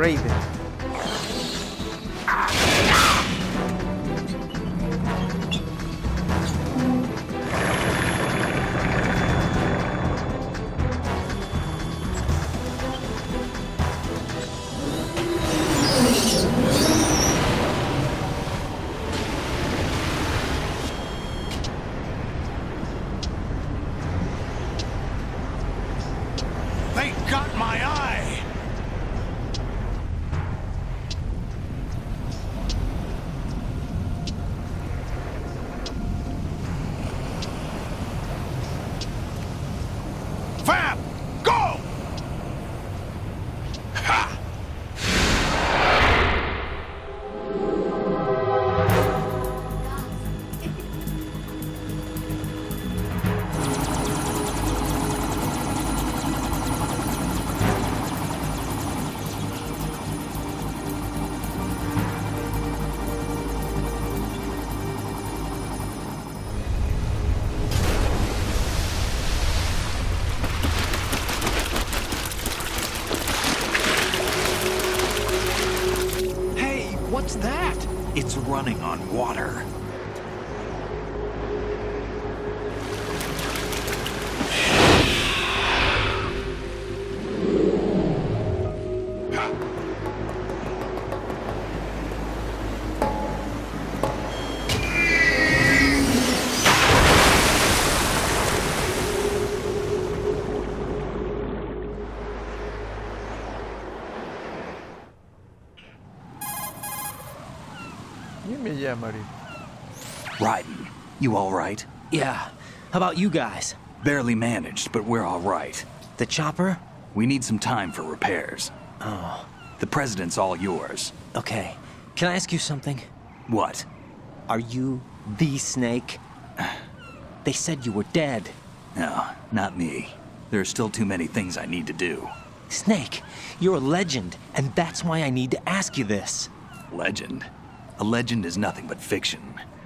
Raven. They got my eye! Fab! Go! Ha! What's that? It's running on water. ¿Quién me llama ahorita? Raiden, you all right? Yeah. How about you guys? Barely managed, but we're all right. The chopper? We need some time for repairs. Oh, The president's all yours. okay. Can I ask you something? What? Are you the Snake? They said you were dead. No, not me. There are still too many things I need to do. Snake, you're a legend, and that's why I need to ask you this. Legend? A legend is nothing but fiction.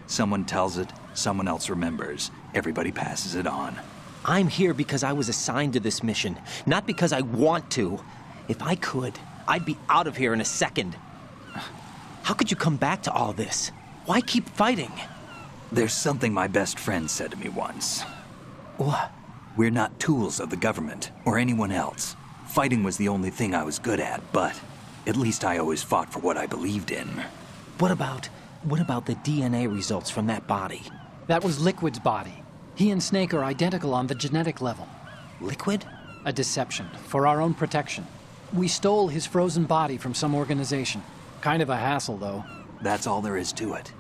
Someone tells it, someone else remembers. Everybody passes it on. I'm here because I was assigned to this mission, not because I want to. If I could, I'd be out of here in a second. How could you come back to all this? Why keep fighting? There's something my best friend said to me once. What? We're not tools of the government or anyone else. Fighting was the only thing I was good at, but at least I always fought for what I believed in. What about the DNA results from that body? That was Liquid's body. He and Snake are identical on the genetic level. Liquid? A deception, for our own protection. We stole his frozen body from some organization. Kind of a hassle, though. That's all there is to it.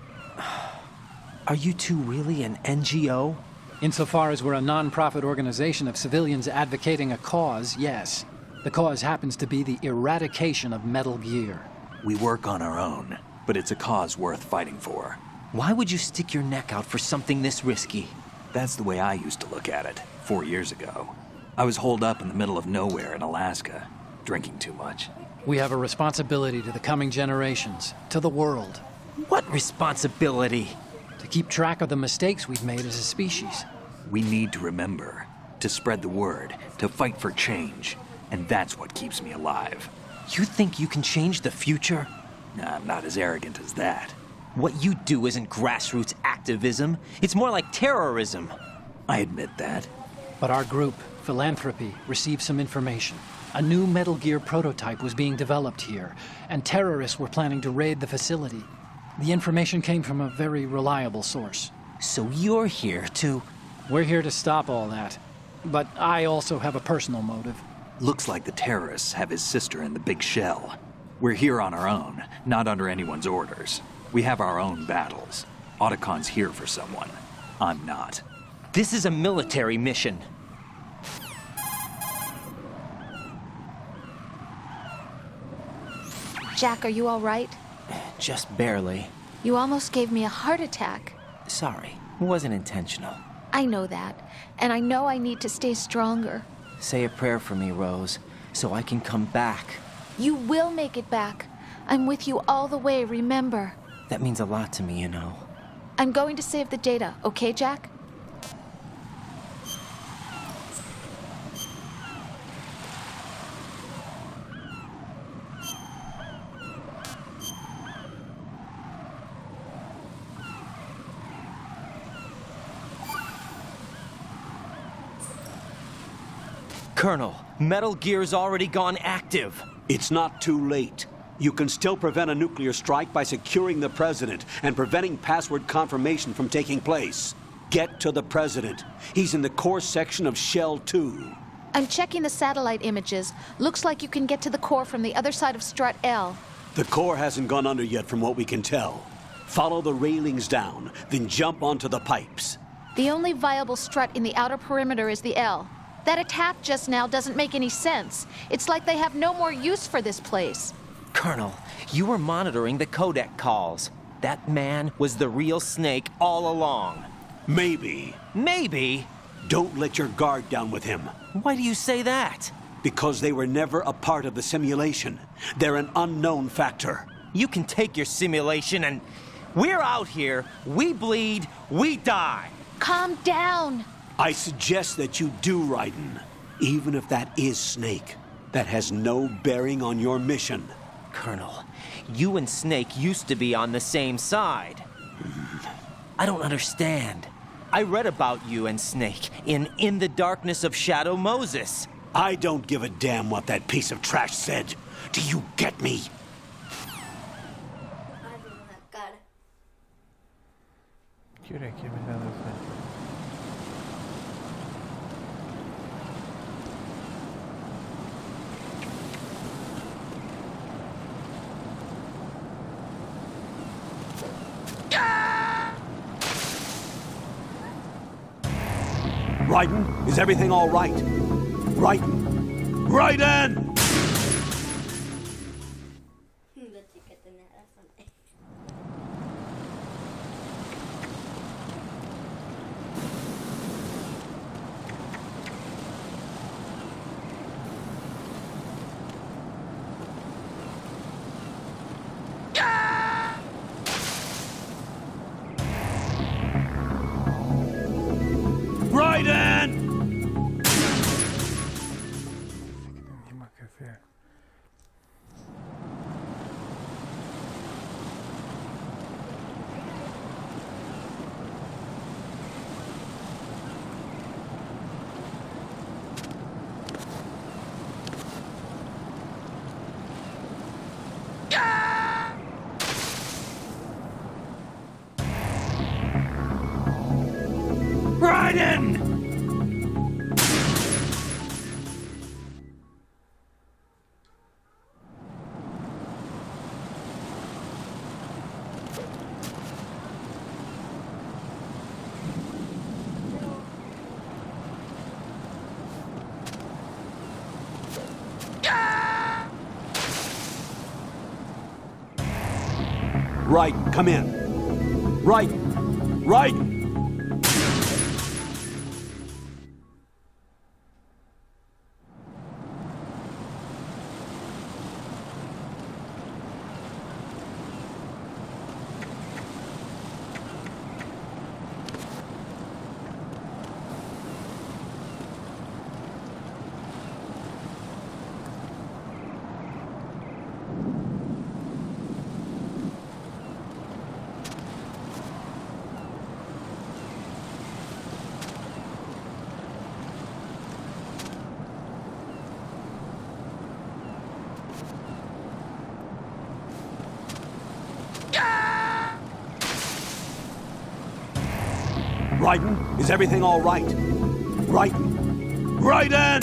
Are you two really an NGO? Insofar as we're a non-profit organization of civilians advocating a cause, yes. The cause happens to be the eradication of Metal Gear. We work on our own, but it's a cause worth fighting for. Why would you stick your neck out for something this risky? That's the way I used to look at it 4 years ago. I was holed up in the middle of nowhere in Alaska, drinking too much. We have a responsibility to the coming generations, to the world, What responsibility? to keep track of the mistakes we've made as a species. We need to remember, to spread the word, to fight for change, and that's what keeps me alive. You think you can change the future? I'm not as arrogant as that. What you do isn't grassroots activism. It's more like terrorism. I admit that. But our group, Philanthropy, received some information. A new Metal Gear prototype was being developed here, and terrorists were planning to raid the facility. The information came from a very reliable source. So you're here to... We're here to stop all that. But I also have a personal motive. Looks like the terrorists have his sister in the big shell. We're here on our own, not under anyone's orders. We have our own battles. Otacon's here for someone. I'm not. This is a military mission. Jack, are you all right? Just barely. You almost gave me a heart attack. Sorry, it wasn't intentional. I know that, and I know I need to stay stronger. Say a prayer for me, Rose, so I can come back. You will make it back. I'm with you all the way, remember. That means a lot to me, you know. I'm going to save the data, okay, Jack? Colonel, Metal Gear's already gone active. It's not too late. You can still prevent a nuclear strike by securing the president and preventing password confirmation from taking place. Get to the president. He's in the core section of Shell 2. I'm checking the satellite images. Looks like you can get to the core from the other side of Strut L. The core hasn't gone under yet from what we can tell. Follow the railings down, then jump onto the pipes. The only viable strut in the outer perimeter is the L. That attack just now doesn't make any sense. It's like they have no more use for this place. Colonel, you were monitoring the codec calls. That man was the real Snake all along. Maybe. Maybe? Don't let your guard down with him. Why do you say that? Because they were never a part of the simulation. They're an unknown factor. You can take your simulation and... We're out here, we bleed, we die. Calm down. I suggest that you do, Raiden. Even if that is Snake. That has no bearing on your mission. Colonel, you and Snake used to be on the same side. I don't understand. I read about you and Snake in the Darkness of Shadow Moses. I don't give a damn what that piece of trash said. Do you get me? Que yürek yemeden özel. Raiden, is everything all right? Raiden! Raiden! Raiden! Anima que fea. Raiden! Raiden, come in. Raiden! Raiden! Raiden, is everything all right? Raiden! Raiden!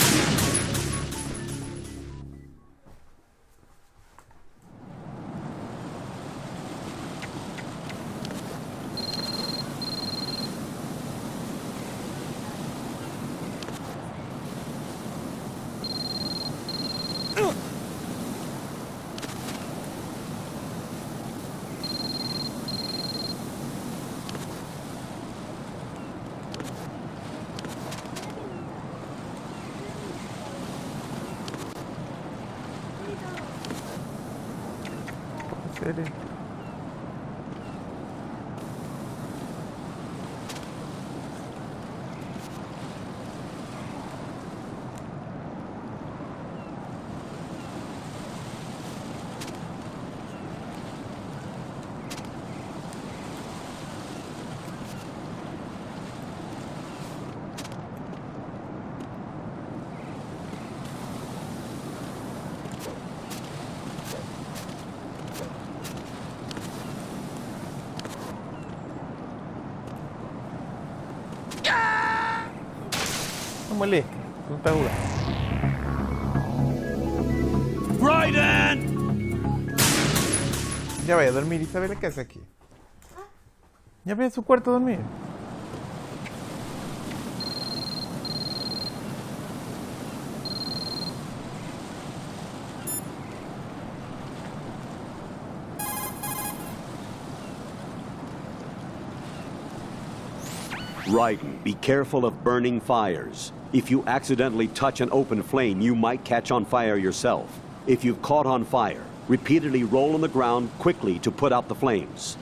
Serio. como el este. ¿Dónde está jugando? Raiden! Ya vaya a dormir, Isabela, ¿qué hace aquí? Ya vaya a su cuarto a dormir. Raiden, be careful of burning fires. If you accidentally touch an open flame, you might catch on fire yourself. If you've caught on fire, repeatedly roll on the ground quickly to put out the flames.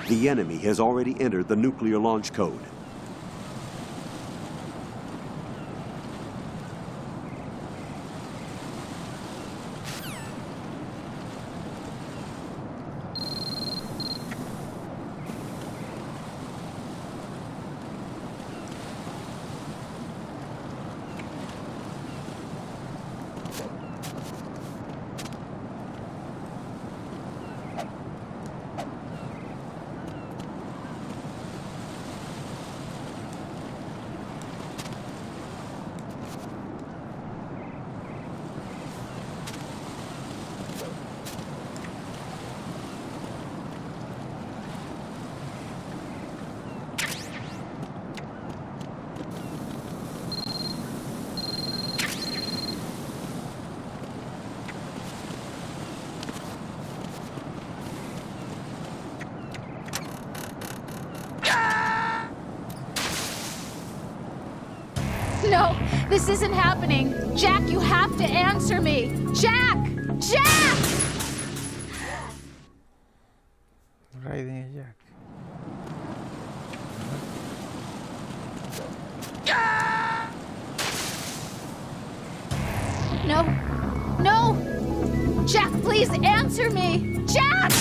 The enemy has already entered the nuclear launch code. No, this isn't happening. Jack, you have to answer me. Jack! Jack! Raiden y Jack. No. No! Jack, please answer me! Jack!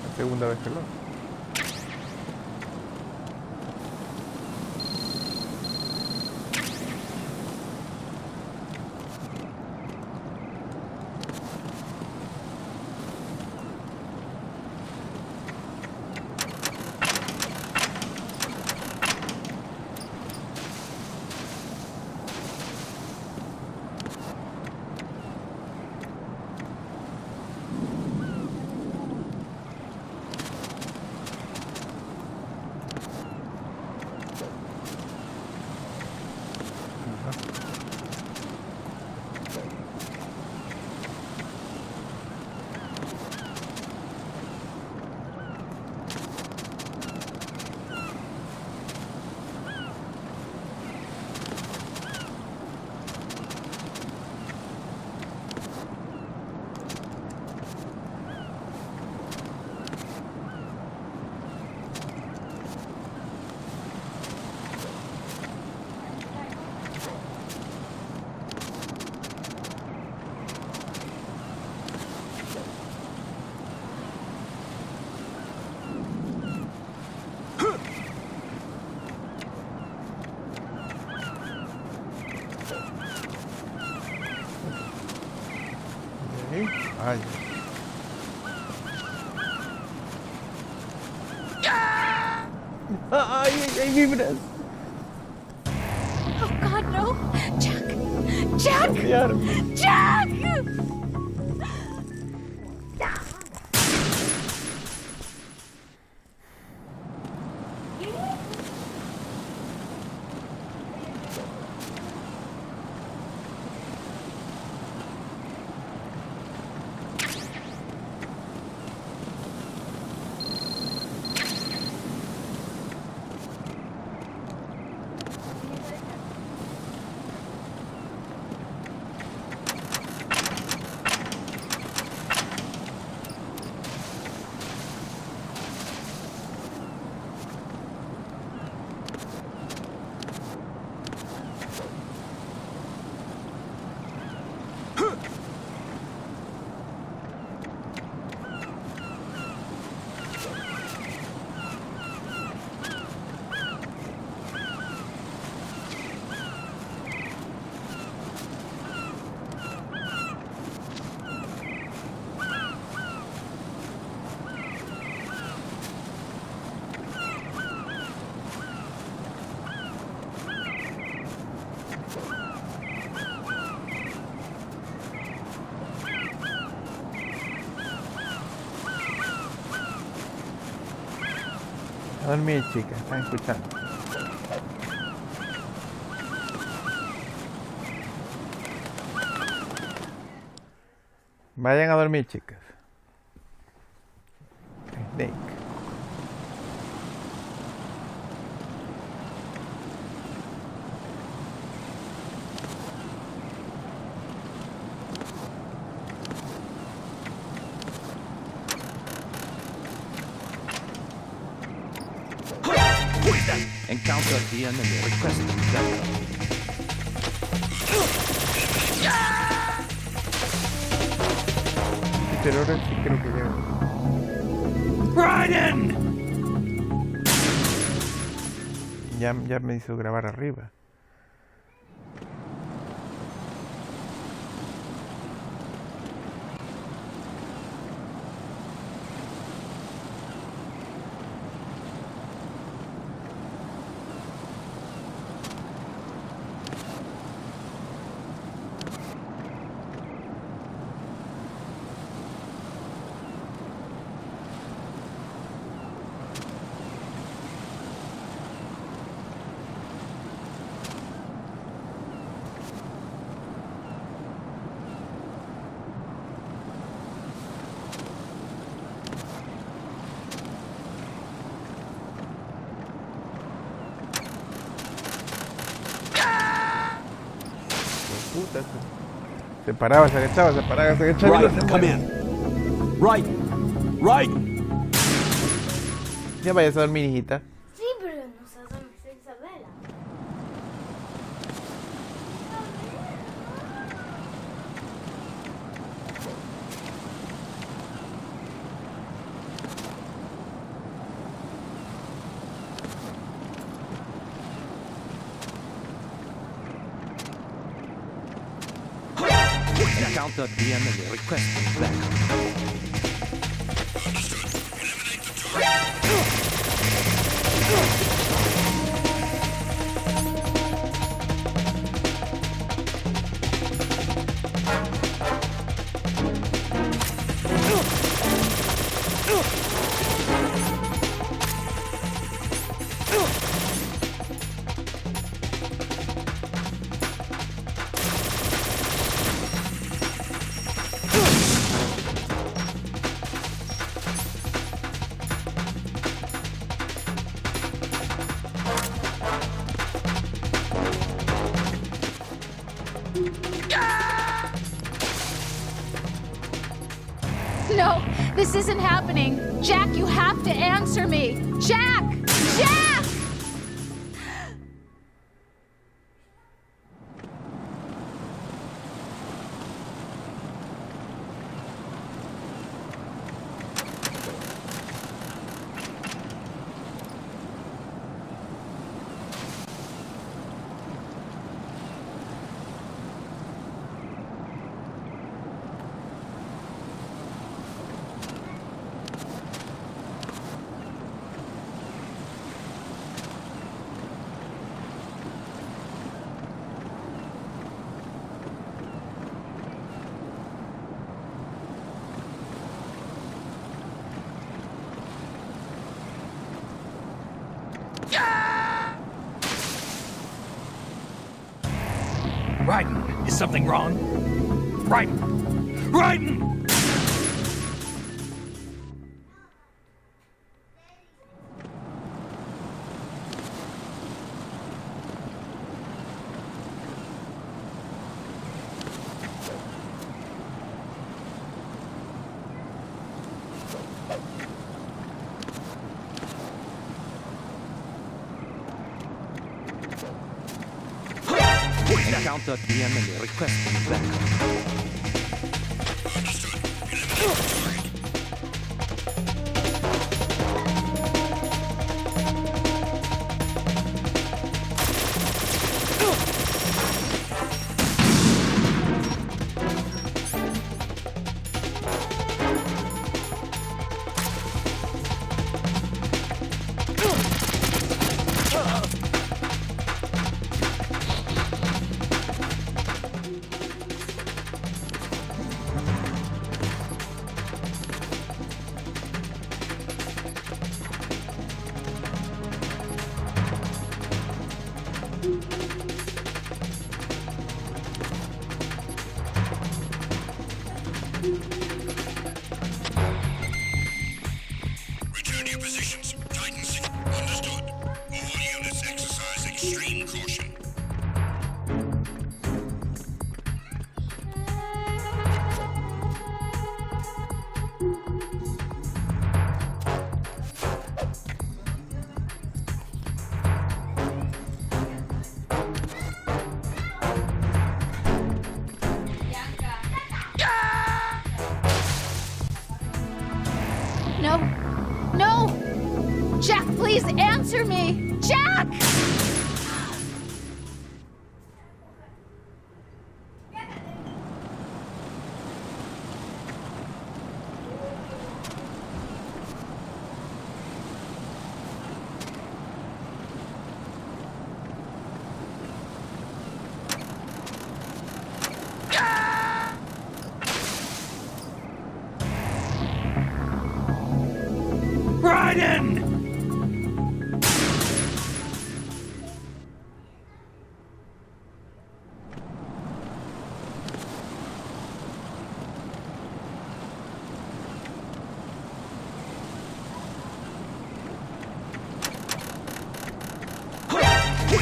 La segunda vez que lo. Ay. Ay, ay, vibras. Oh, God, no. Jack! Jack! Odiarme. Jack! A dormir, chicas, están escuchando. Vayan a dormir, chicas. Snake. Encounter at the enemy. Requesting backup. Pero ahora sí creo que llego. Raiden! Ya me hizo grabar arriba. Puta, se paraba, se agachaba, se paraba, se agachaba. Raiden, come in. Raiden! Raiden! Ya vayas a dormir, hijita. Sí, pero no sé dónde está Isabela. Encounter at the enemy. Requesting backup. No, this isn't happening. Jack, you have to answer me. Jack! Jack! Raiden, is something wrong? Raiden! Raiden! Encounter at the enemy. Requesting backup. No! Jack, please answer me! Jack! Raiden!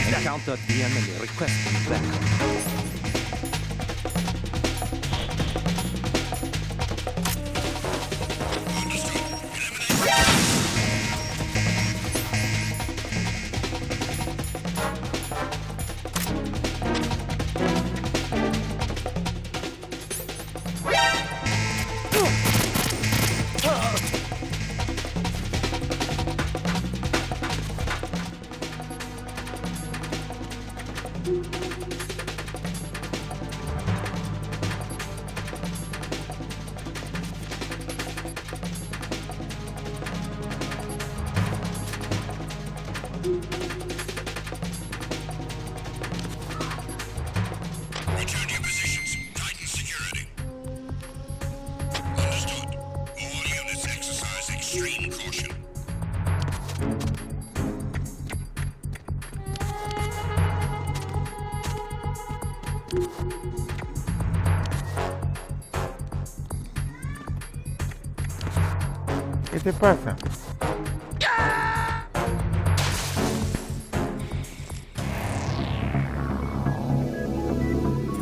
Encounter the enemy requesting backup. Return to your positions. Titan security. Understood. All units exercise extreme caution. ¿Qué te pasa?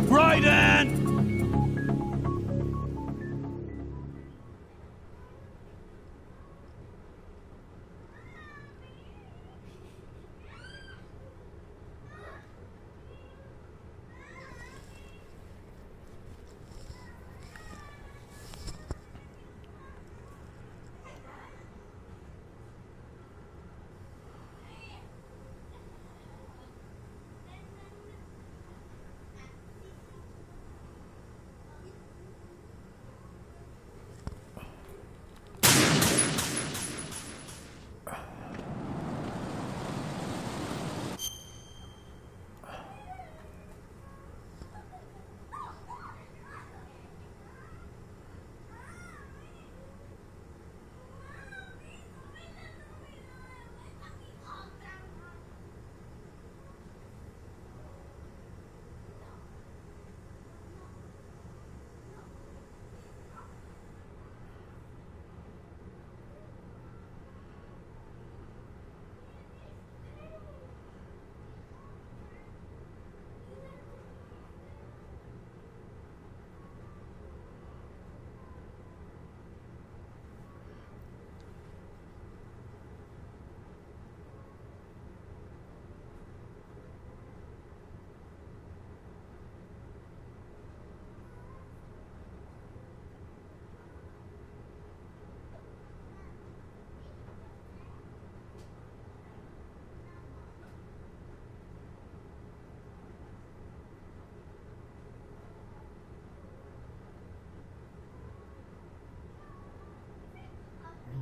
Raiden!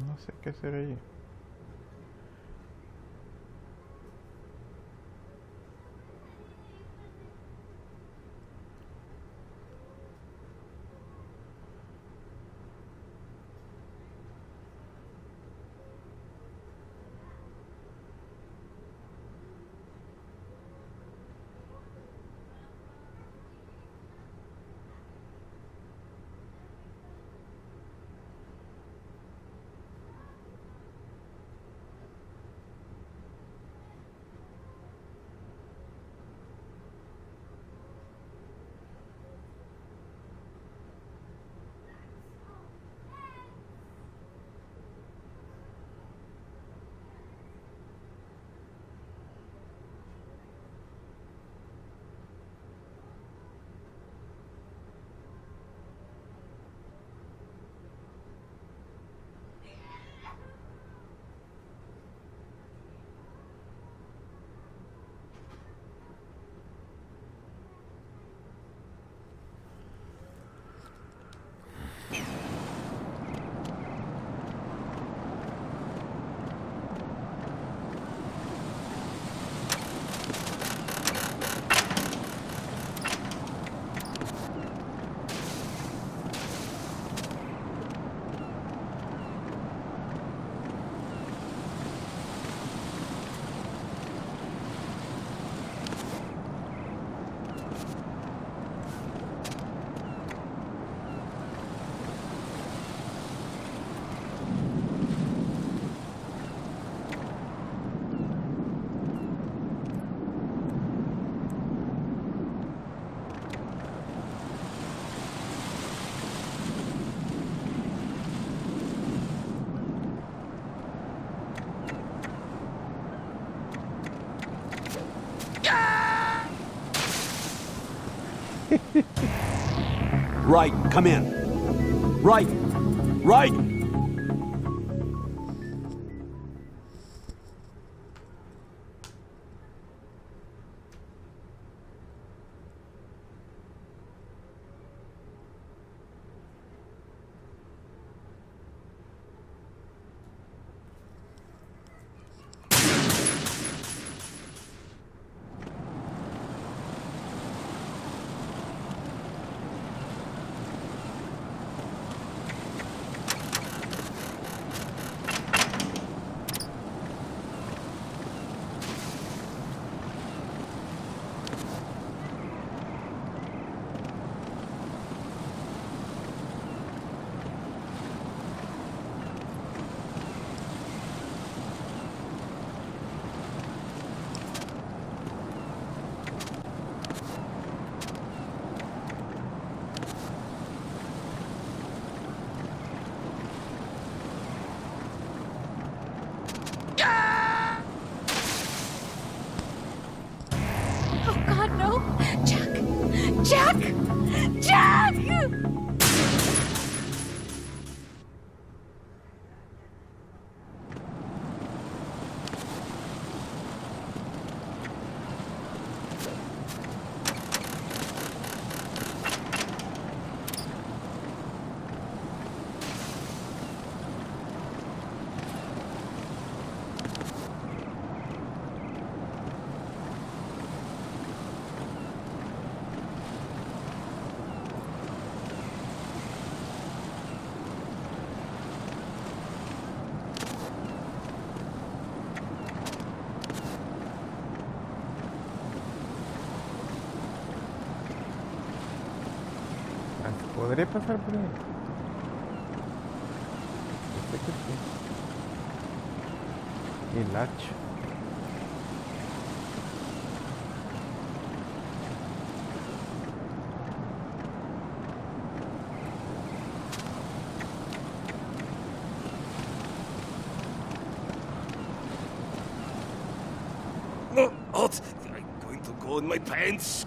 No sé qué hacer ahí. Right, come in. Right, right. Oh, God, no! Jack! Jack! Jack! ¿Podré pasar por ahí? Yo sé que sí. El hacha. No, what? I'm going to go in my pants.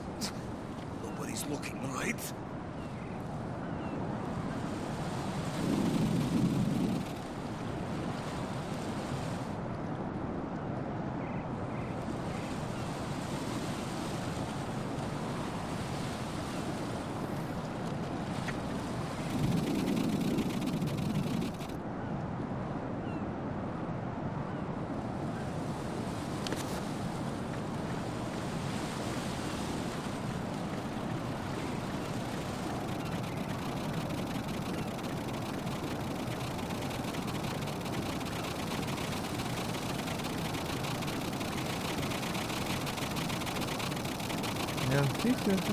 Nobody's looking, right? Ya, sí, cierto.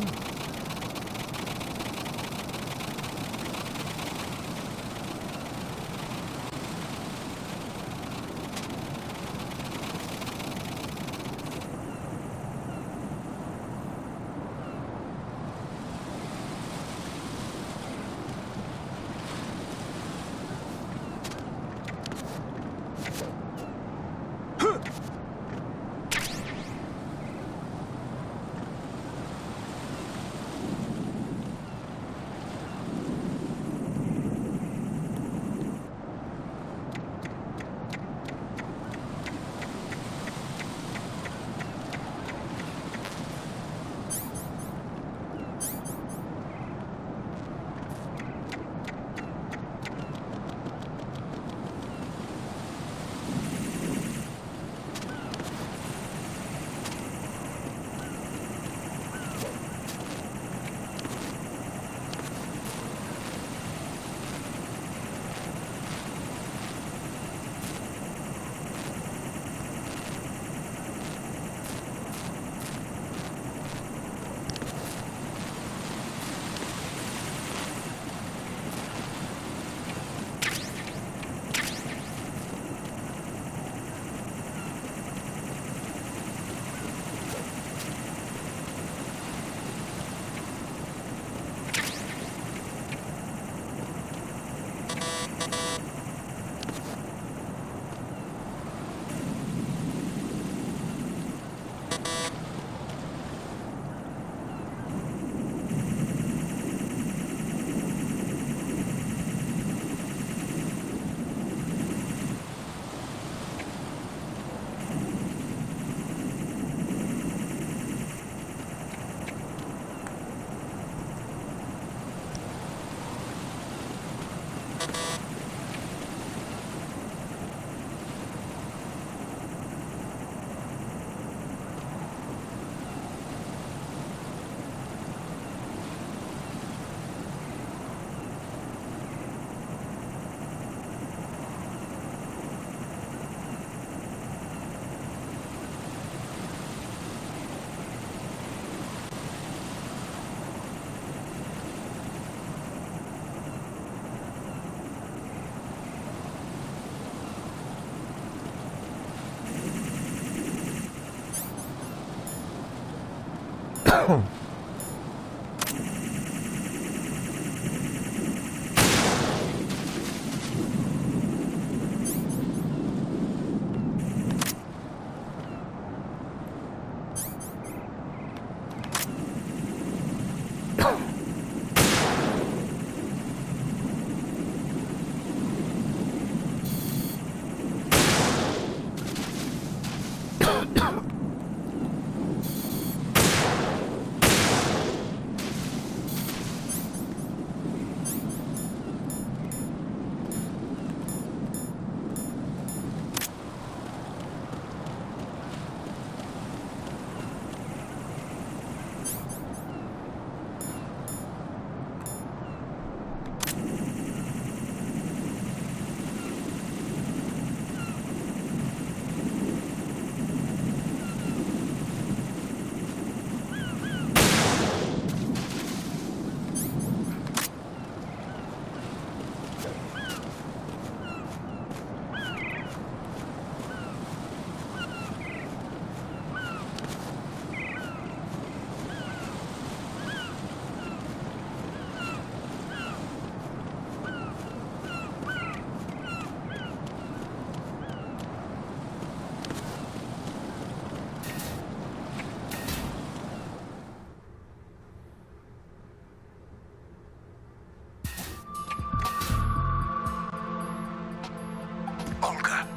Olga,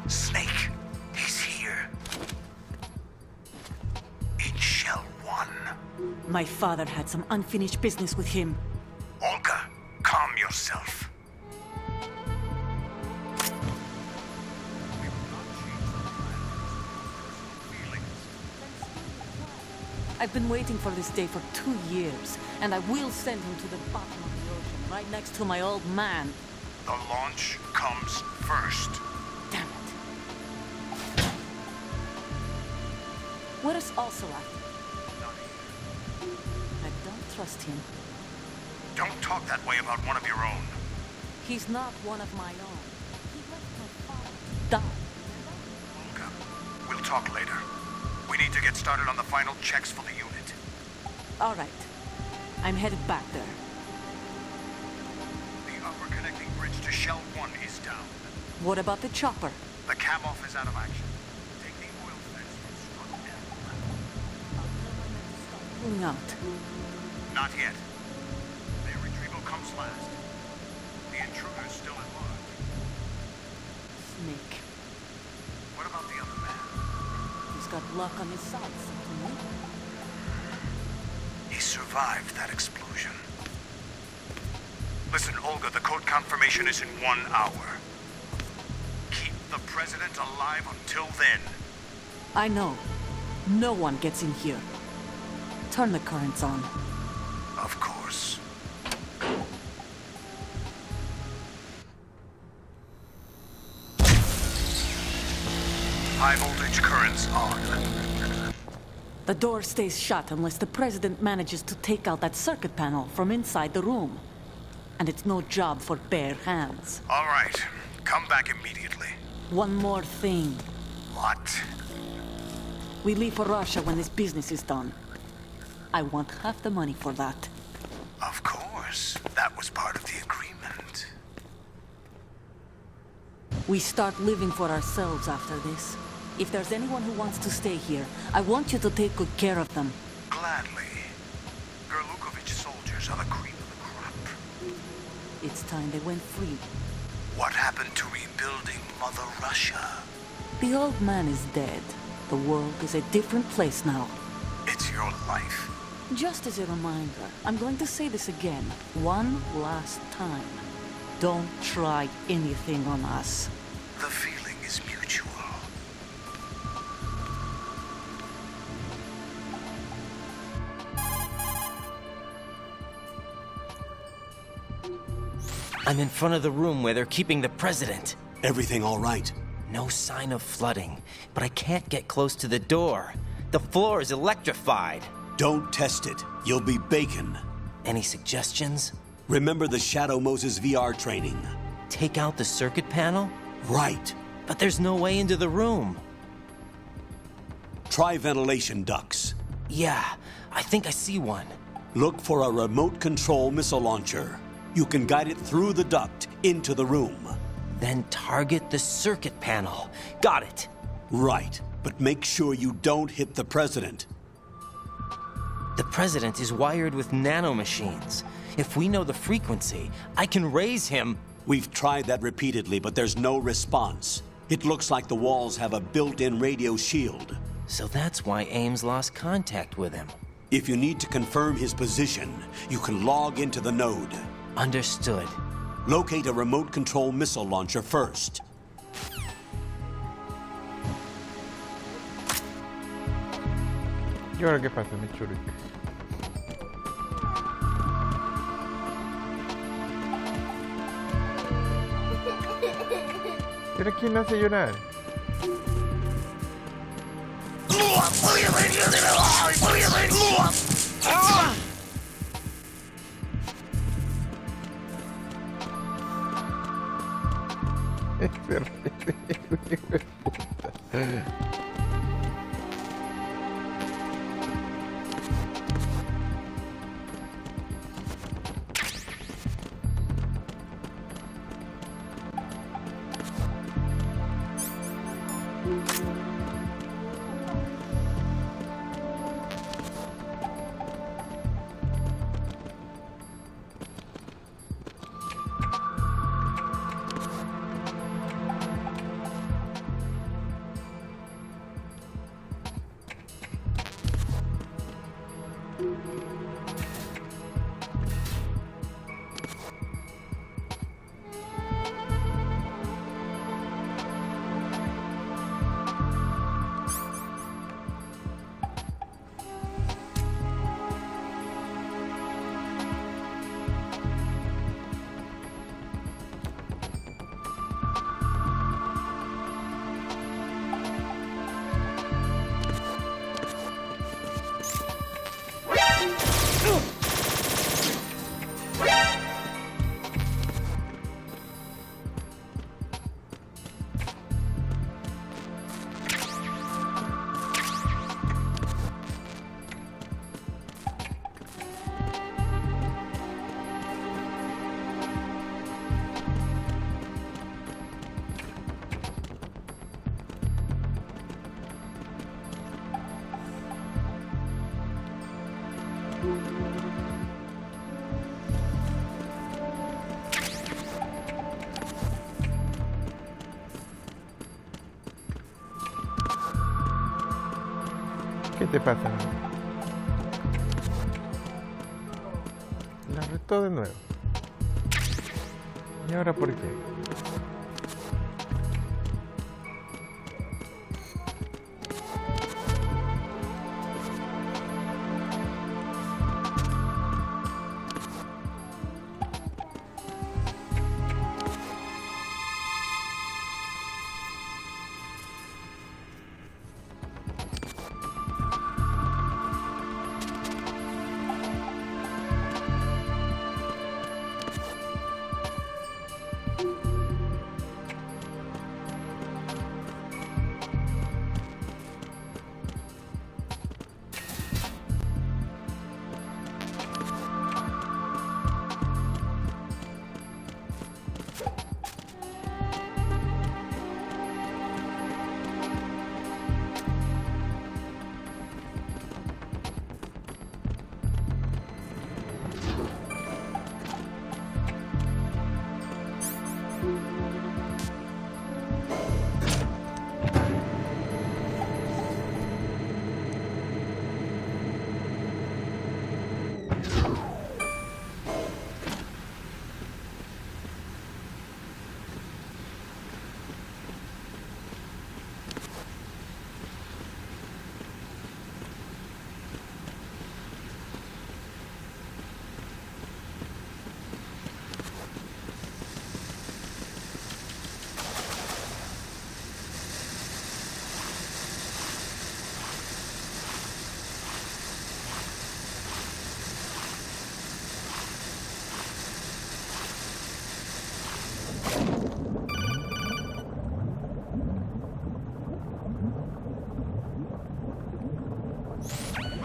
Snake, he's here. In Shell 1. My father had some unfinished business with him. Olga, calm yourself. I've been waiting for this day for 2 years, and I will send him to the bottom of the ocean, right next to my old man. The launch comes first. Damn it. Where's Ocelot? I don't trust him. Don't talk that way about one of your own. He's not one of my own. He left my father to die. Olga, we'll talk later. We need to get started on the final checks for the unit. All right. I'm headed back there. The upper connecting bridge to Shell 1 is down. What about the chopper? The cam-off is out of action. Take the oil fence from Strut M. Pulling out. Not yet. Their retrieval comes last. The intruder's still at large. Snake. What about the other man? He's got luck on his side, something. He survived that explosion. Listen, Olga, the code confirmation is in 1 hour. Keep the president alive until then. I know. No one gets in here. Turn the currents on. Of course. High voltage currents on. The door stays shut unless the president manages to take out that circuit panel from inside the room. And it's no job for bare hands. All right. Come back immediately. One more thing. What? We leave for Russia when this business is done. I want half the money for that. Of course. That was part of the agreement. We start living for ourselves after this. If there's anyone who wants to stay here, I want you to take good care of them. Gladly. Gerlukovich soldiers are the cream of the crop. It's time they went free. What happened to rebuilding Mother Russia? The old man is dead. The world is a different place now. It's your life. Just as a reminder, I'm going to say this again, one last time. Don't try anything on us. The feeling is mutual. I'm in front of the room where they're keeping the president. Everything all right? No sign of flooding, but I can't get close to the door. The floor is electrified. Don't test it. You'll be bacon. Any suggestions? Remember the Shadow Moses VR training. Take out the circuit panel? Right. But there's no way into the room. Try ventilation ducts. Yeah, I think I see one. Look for a remote control missile launcher. You can guide it through the duct into the room. Then target the circuit panel. Got it. Right, but make sure you don't hit the president. The president is wired with nanomachines. If we know the frequency, I can raise him. We've tried that repeatedly, but there's no response. It looks like the walls have a built-in radio shield. So that's why Ames lost contact with him. If you need to confirm his position, you can log into the node. Understood. Locate a remote control missile launcher first. ¿Y ahora qué pasa, mi churri? ¿Pero quién la hace llorar? Se ríe, hijo de puta. ¿Qué te pasa? La retó de nuevo. ¿Y ahora por qué?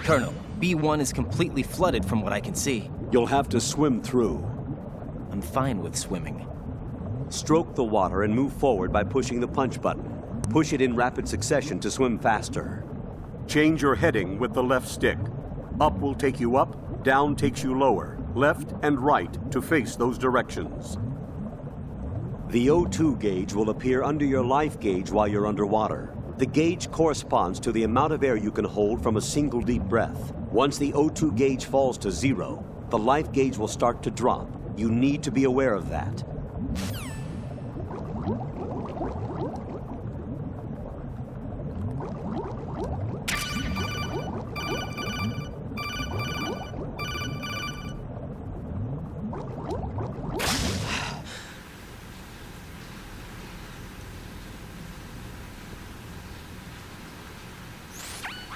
Colonel, B1 is completely flooded from what I can see. You'll have to swim through. I'm fine with swimming. Stroke the water and move forward by pushing the punch button. Push it in rapid succession to swim faster. Change your heading with the left stick. Up will take you up, down takes you lower, left and right to face those directions. The O2 gauge will appear under your life gauge while you're underwater. The gauge corresponds to the amount of air you can hold from a single deep breath. Once the O2 gauge falls to 0, the life gauge will start to drop. You need to be aware of that.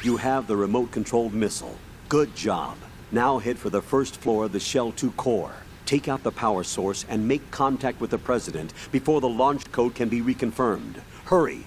You have the remote-controlled missile. Good job. Now head for the first floor of the Shell 2 core. Take out the power source and make contact with the President before the launch code can be reconfirmed. Hurry!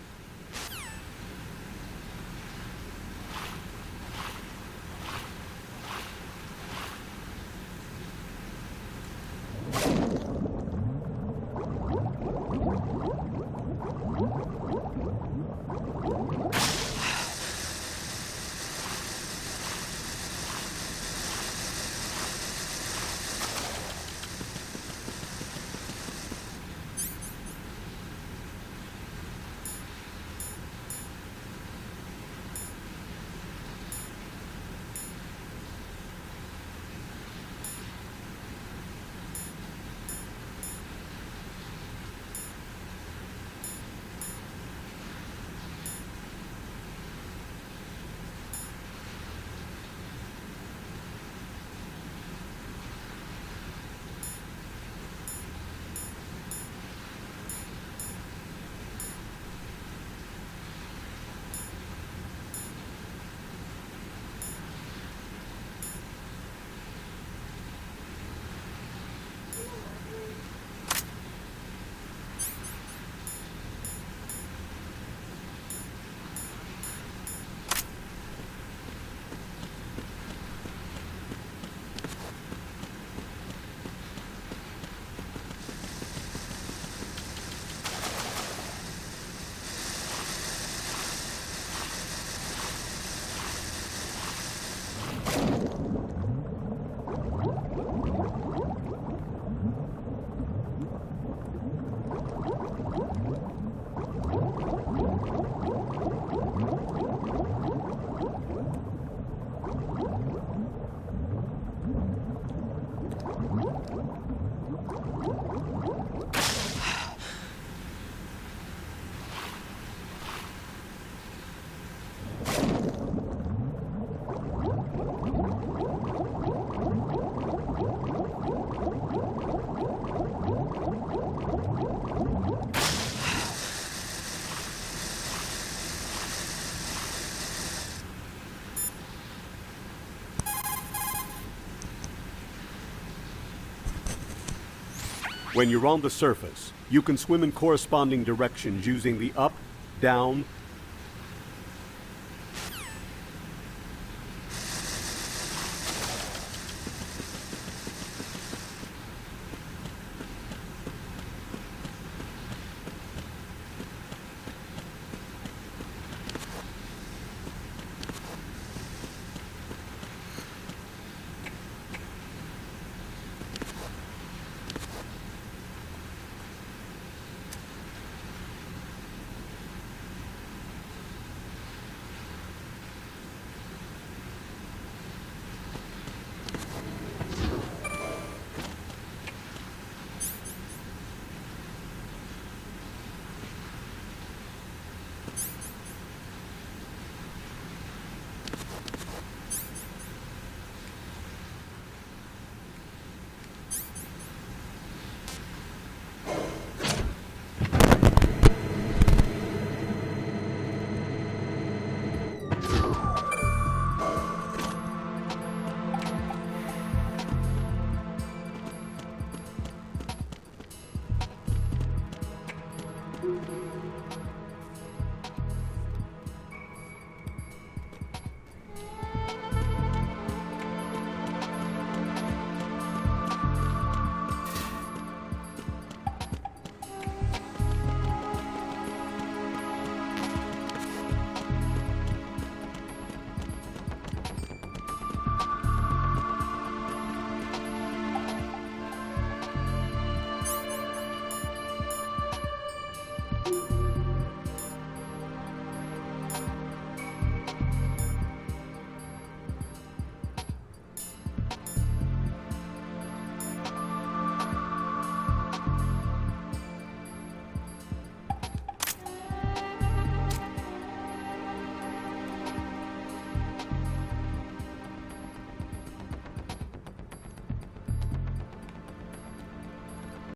When you're on the surface, you can swim in corresponding directions using the up, down,